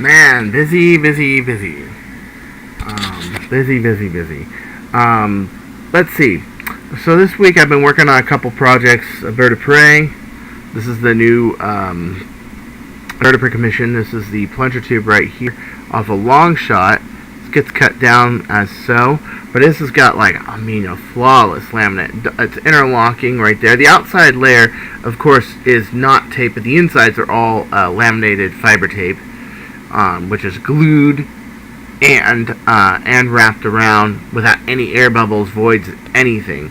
Man, busy, busy, busy. Busy. Let's see. So this week I've been working on a couple projects. A bird of prey. This is the new bird of prey commission. This is the plunger tube right here off a long shot. This gets cut down as so. But this has got flawless laminate. It's interlocking right there. The outside layer, of course, is not tape, but the insides are all laminated fiber tape, which is glued and wrapped around without any air bubbles, voids, anything.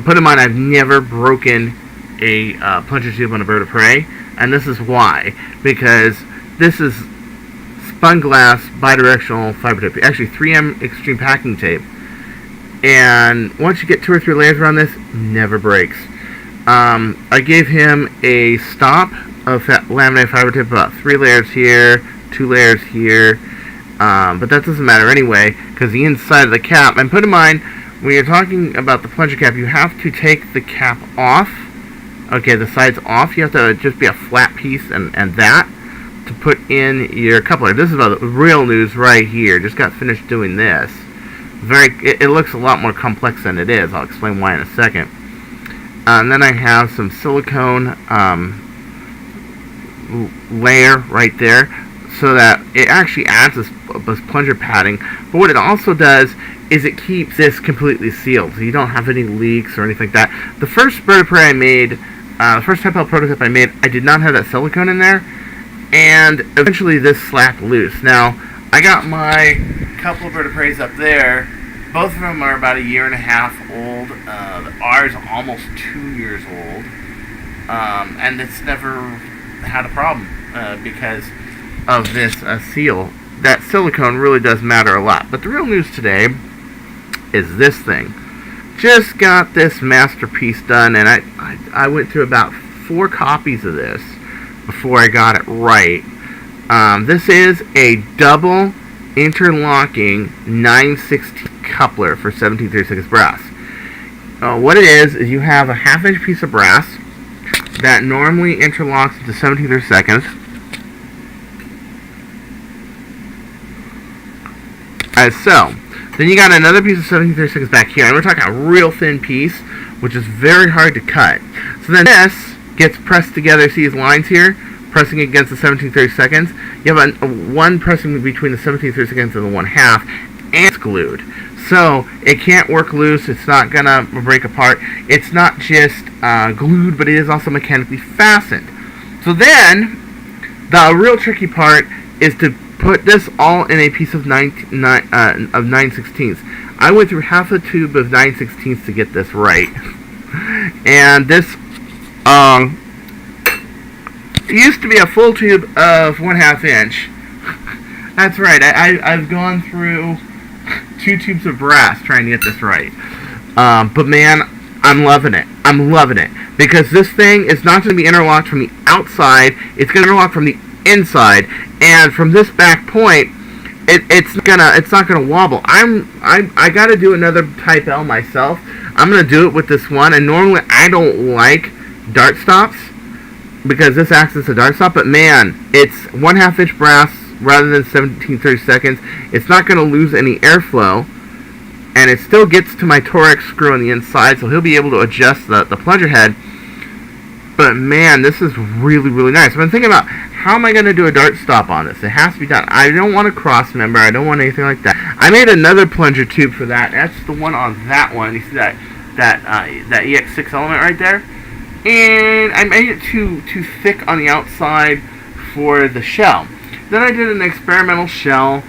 Put in mind, I've never broken a plunger tube on a bird of prey, and this is why. Because this is spun glass bidirectional fiber tape, actually 3M extreme packing tape. And once you get 2 or 3 layers around this, never breaks. I gave him a stop of laminated fiber tape, about 3 layers here, 2 layers here, but that doesn't matter anyway, because the inside of the cap, and put in mind, when you're talking about the plunger cap, you have to take the cap off, okay, the sides off. You have to just be a flat piece and that to put in your coupler. This is about the real news right here. Just got finished doing this. It looks a lot more complex than it is. I'll explain why in a second. And then I have some silicone layer right there, so that it actually adds this plunger padding. But what it also does is it keeps this completely sealed, so you don't have any leaks or anything like that. The first bird of prey I made, the first type of prototype I made, I did not have that silicone in there, and eventually this slapped loose. Now, I got my couple of bird of preys up there. Both of them are about 1.5 years old. Ours almost 2 years old, and it's never had a problem because of this seal. That silicone really does matter a lot. But the real news today is this thing. Just got this masterpiece done, and I went through about 4 copies of this before I got it right. This is a double interlocking 9/16 coupler for 17/36 brass. What it is you have a 1/2 inch piece of brass that normally interlocks into 17/32, as so. Then you got another piece of 17/36 back here, and we're talking a real thin piece, which is very hard to cut. So then this gets pressed together. See these lines here? Pressing against the 17/32. You have one pressing between the 17/32 and the 1/2, and it's glued. So it can't work loose. It's not gonna break apart. It's not just glued, but it is also mechanically fastened. So then the real tricky part is to put this all in a piece of 9/16. I went through half a tube of 9/16 to get this right, and this used to be a full tube of 1/2 inch. That's right. I've gone through 2 tubes of brass trying to get this right. But man, I'm loving it. I'm loving it, because this thing is not going to be interlocked from the outside. It's going to interlock from the inside, and from this back point, it's not gonna wobble. I got to do another Type L myself. I'm gonna do it with this one, and normally I don't like dart stops, because this acts as a dart stop, but man, it's 1/2 inch brass rather than 17/32. It's not going to lose any airflow, and it still gets to my Torx screw on the inside, so he'll be able to adjust the plunger head. But man, this is really, really nice. I've been thinking about, how am I going to do a dart stop on this? It has to be done. I don't want a cross member. I don't want anything like that. I made another plunger tube for that. That's the one on that one. You see that EX6 element right there? And I made it too thick on the outside for the shell. Then I did an experimental shell,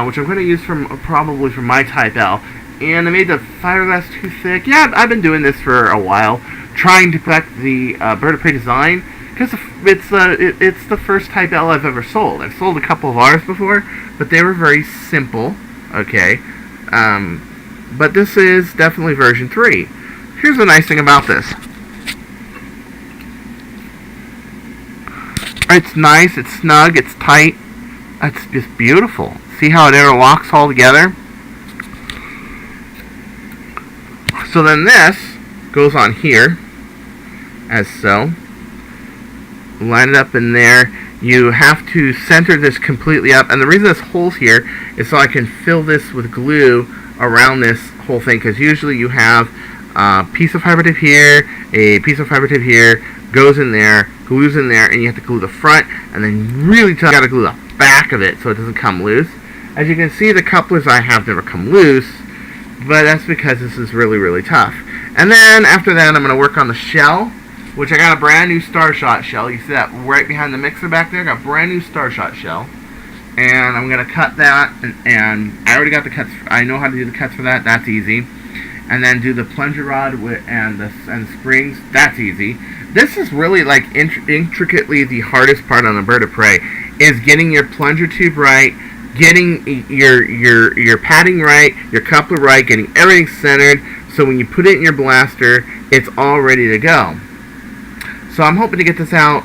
which I'm going to use probably for my Type L, and I made the fiberglass too thick. Yeah, I've been doing this for a while, trying to perfect the bird of prey design, because it's the first Type L I've ever sold. I've sold a couple of ours before, but they were very simple. Okay, but this is definitely version 3. Here's the nice thing about this. It's nice, it's snug, it's tight. It's just beautiful. See how it interlocks all together? So then this goes on here, as so. Line it up in there. you have to center this completely up. And the reason there's holes here is so I can fill this with glue around this whole thing, because usually you have a piece of fiber tape here, a piece of fiber tape here, goes in there, glues in there, and you have to glue the front, and then really tough, you gotta glue the back of it so it doesn't come loose. As you can see, the couplers I have never come loose, but that's because this is really, really tough. And then after that, I'm gonna work on the shell, which I got a brand new Starshot shell. You see that right behind the mixer back there? I got a brand new Starshot shell. And I'm going to cut that, and I already got the cuts. I know how to do the cuts for that. That's easy. And then do the plunger rod and the springs. That's easy. This is really like intricately the hardest part on a bird of prey, is getting your plunger tube right, getting your padding right, your coupler right, getting everything centered, so when you put it in your blaster, it's all ready to go. So I'm hoping to get this out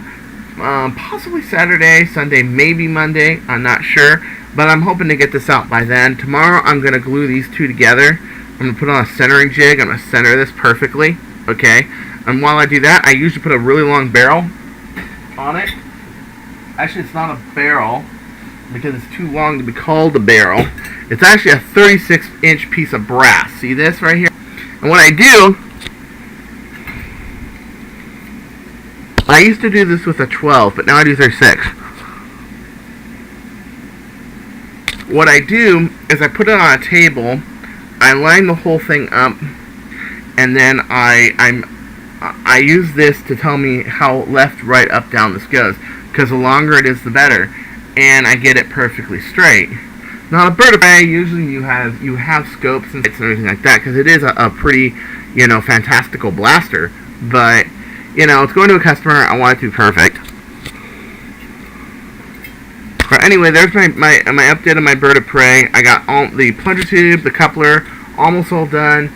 possibly Saturday, Sunday, maybe Monday. I'm not sure, but I'm hoping to get this out by then. Tomorrow I'm going to glue these two together. I'm going to put on a centering jig. I'm going to center this perfectly. Okay? And while I do that, I usually put a really long barrel on it. Actually, it's not a barrel because it's too long to be called a barrel. It's actually a 36-inch piece of brass. See this right here? And what I do, I used to do this with a 12, but now I do 36. What I do is I put it on a table, I line the whole thing up, and then I use this to tell me how left, right, up, down this goes, because the longer it is, the better, and I get it perfectly straight. Now, a bird of prey, usually you have scopes and everything like that, because it is a pretty, fantastical blaster, but it's going to a customer. I want it to be perfect. But anyway, there's my update on my bird of prey. I got all the plunger tube, the coupler, almost all done.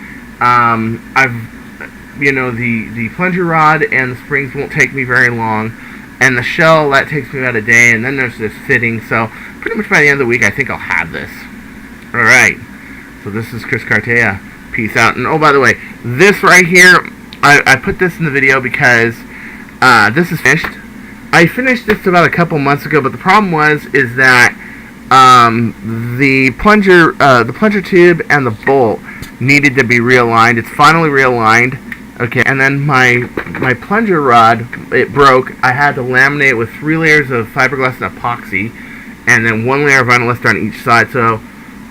The plunger rod and the springs won't take me very long, and the shell, that takes me about a day. And then there's this fitting. So pretty much by the end of the week, I think I'll have this. All right. So this is Chris Cartea. Peace out. And oh, by the way, this right here, I put this in the video because this is finished. I finished this about a couple months ago, but the problem is that the plunger tube and the bolt needed to be realigned. It's finally realigned. Okay, and then my plunger rod, it broke. I had to laminate it with 3 layers of fiberglass and epoxy, and then 1 layer of vinyl ester on each side. So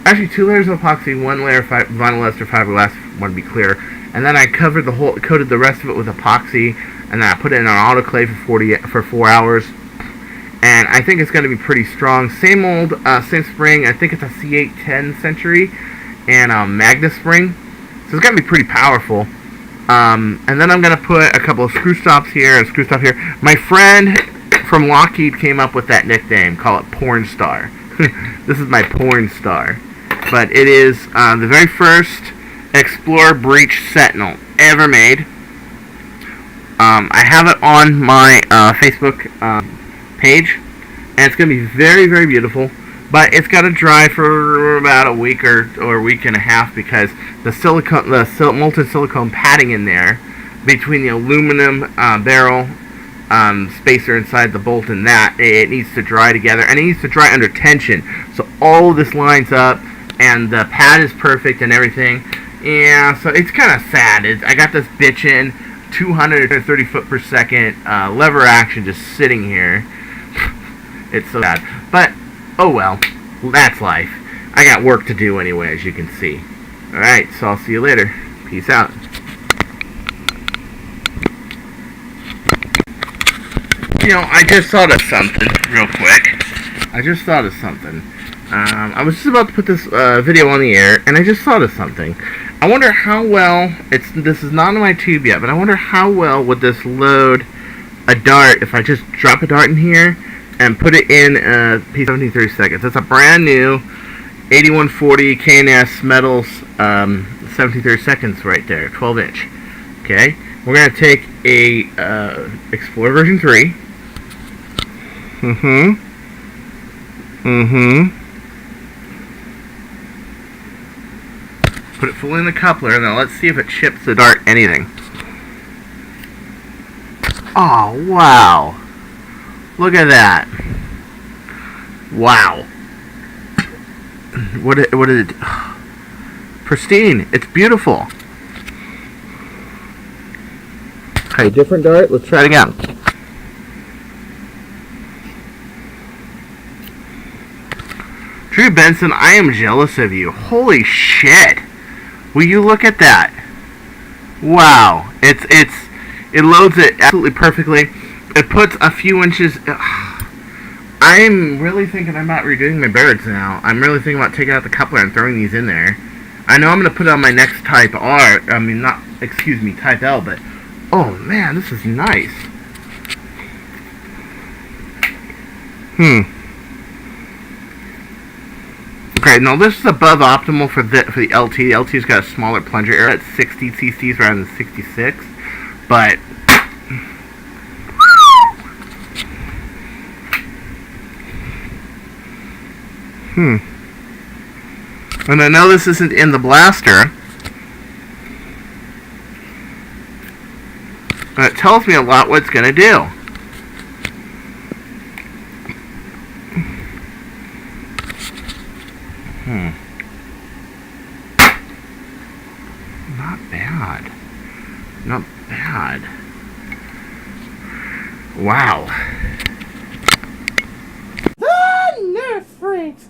actually 2 layers of epoxy, 1 layer of vinyl ester fiberglass. Want to be clear. And then I coated the rest of it with epoxy, and then I put it in an autoclave for 4 hours. And I think it's going to be pretty strong. Same spring. I think it's a C810 Century and a Magnus spring. So it's going to be pretty powerful. And then I'm going to put a couple of screw stops here and a screw stop here. My friend from Lockheed came up with that nickname. Call it Porn Star. This is my Porn Star. But it is the very first Explorer Breach Sentinel ever made. I have it on my Facebook page, and it's going to be very, very beautiful, but it's got to dry for about a week or a week and a half, because the molten silicone padding in there between the aluminum barrel spacer inside the bolt and that, it needs to dry together, and it needs to dry under tension, so all of this lines up, and the pad is perfect and everything. Yeah, so it's kind of sad. I got this bitch in 230 foot per second lever action just sitting here. It's so sad. But, oh well. That's life. I got work to do anyway, as you can see. Alright, so I'll see you later. Peace out. I just thought of something real quick. I was just about to put this video on the air, and I just thought of something. I wonder how well, this is not on my tube yet, but I wonder how well would this load a dart if I just drop a dart in here and put it in P 1730 seconds. It's a brand new 8140 K&S Metals 1730 seconds right there, 12 inch. Okay, we're going to take a Explorer version 3. Put it fully in the coupler, and then let's see if it chips the dart anything. Oh, wow. Look at that. Wow. What is it? Pristine. It's beautiful. Okay, different dart. Let's try it again. Drew Benson, I am jealous of you. Holy shit. Will you look at that? Wow. It loads it absolutely perfectly. It puts a few inches. I'm really thinking about redoing my birds now. I'm really thinking about taking out the coupler and throwing these in there. I know I'm going to put it on my next Type R. I mean, not, excuse me, Type L, but oh man, this is nice. Okay, now this is above optimal for the LT. The LT's got a smaller plunger area at 60 cc's rather than 66, but and I know this isn't in the blaster, and it tells me a lot what it's going to do. Not bad. Not bad. Wow. The Nerf Freaks!